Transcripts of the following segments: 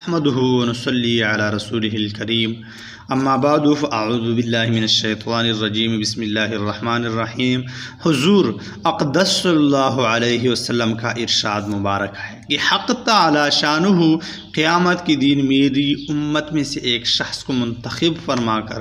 نحمده ونصلي على رسوله الكريم اما بعد فاعوذ باللہ من الشیطان الرجیم بسم اللہ الرحمن الرحیم۔ حضور اقدس صلی اللہ علیہ وسلم کا ارشاد مبارک ہے کہ حق تعالی شانہ قیامت کے دن میری امت میں سے ایک شخص کو منتخب فرما کر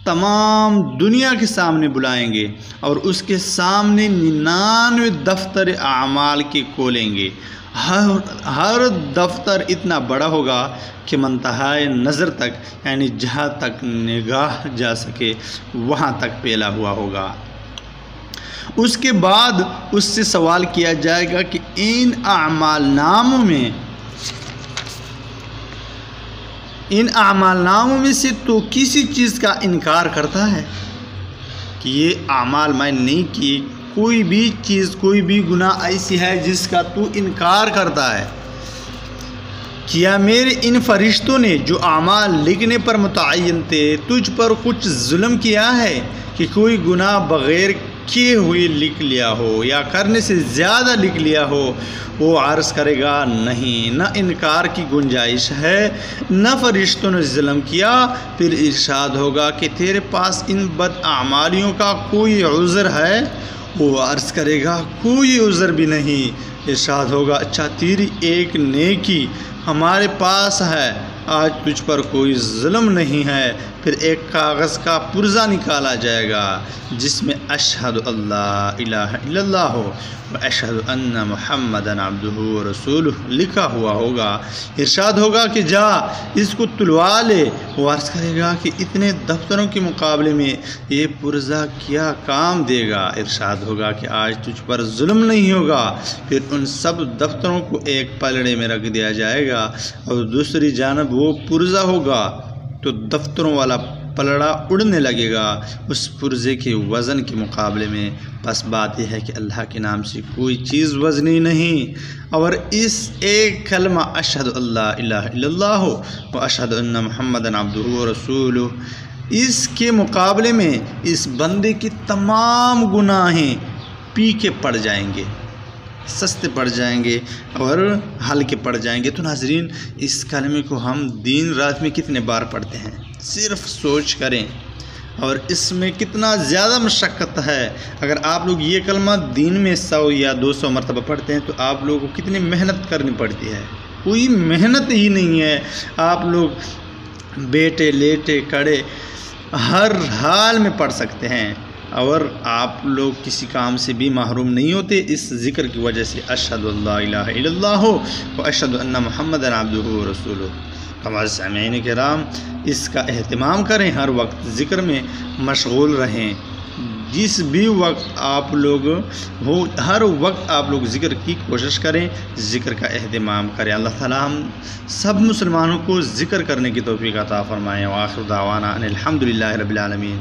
تمام دنیا کے سامنے بلائیں گے اور اس کے سامنے 99 دفتر اعمال کے کھولیں گے۔ ہر دفتر اتنا بڑا ہوگا کہ منتہائے نظر تک یعنی جہاں تک نگاہ جا سکے وہاں تک پھیلا ہوا ہوگا۔ اس کے بعد اس سے سوال کیا جائے گا کہ ان اعمال ناموں میں سے تو کسی چیز کا انکار کرتا ہے کہ یہ اعمال میں نہیں کیے، کوئی بھی چیز کوئی بھی گناہ ایسی ہے جس کا تو انکار کرتا ہے؟ کیا میرے ان فرشتوں نے جو اعمال لکھنے پر متعین تھے تجھ پر کچھ ظلم کیا ہے کہ کوئی گناہ بغیر کیے ہوئے لکھ لیا ہو یا کرنے سے زیادہ لکھ لیا ہو؟ وہ عرض کرے گا نہیں، نہ انکار کی گنجائش ہے، نہ فرشتوں نے ظلم کیا۔ پھر ارشاد ہوگا کہ تیرے پاس ان بد اعمالیوں کا کوئی عذر ہے؟ وہ عرض کرے گا کوئی عذر بھی نہیں۔ ارشاد ہوگا اچھا تیری ایک نیکی ہمارے پاس ہے، آج تجھ پر کوئی ظلم نہیں ہے۔ پھر ایک کاغذ کا پرزہ نکالا جائے گا جس میں اشہد اللہ الہ الا اللہ و اشہد ان محمدً عبدہ و رسولہ لکھا ہوا ہوگا۔ ارشاد ہوگا کہ جا اس کو تلوا لے۔ وہ عرض کرے گا کہ اتنے دفتروں کے مقابلے میں یہ پرزہ کیا کام دے گا؟ ارشاد ہوگا کہ آج تجھ پر ظلم نہیں ہوگا۔ پھر ان سب دفتروں کو ایک پلڑے میں رکھ دیا جائے گا اور دوسری جانب وہ پرزہ ہوگا تو دفتروں والا پلڑا اڑنے لگے گا اس پرزے کے وزن کے مقابلے میں۔ بس بات یہ ہے کہ اللہ کے نام سے کوئی چیز وزنی نہیں، اور اس ایک کلمہ اشہد اللہ الہ الا اللہ و اشہد ان محمدً عبدہ و رسولہ، اس کے مقابلے میں اس بندے کی تمام گناہیں پی کے پڑ جائیں گے، سستے پڑ جائیں گے اور ہلکے پڑ جائیں گے۔ تو ناظرین، اس کلمے کو ہم دن رات میں کتنے بار پڑھتے ہیں، صرف سوچ کریں، اور اس میں کتنا زیادہ مشقت ہے۔ اگر آپ لوگ یہ کلمہ دن میں 100 یا 200 مرتبہ پڑھتے ہیں تو آپ لوگوں کو کتنی محنت کرنی پڑتی ہے؟ کوئی محنت ہی نہیں ہے۔ آپ لوگ بیٹے لیٹے کڑے ہر حال میں پڑھ سکتے ہیں، اور آپ لوگ کسی کام سے بھی محروم نہیں ہوتے اس ذکر کی وجہ سے۔ اشہد اللہ الہ الا اللہ و اشہد ان محمدً عبدہ و رسولہ۔ ہمارے سامعین کرام، اس کا اہتمام کریں، ہر وقت ذکر میں مشغول رہیں۔ جس بھی وقت آپ لوگ ہو، ہر وقت آپ لوگ ذکر کی کوشش کریں، ذکر کا اہتمام کریں۔ اللہ تعالیٰ ہم سب مسلمانوں کو ذکر کرنے کی توفیق عطا فرمائیں۔ وآخر دعوانا ان الحمد للہ رب العالمین۔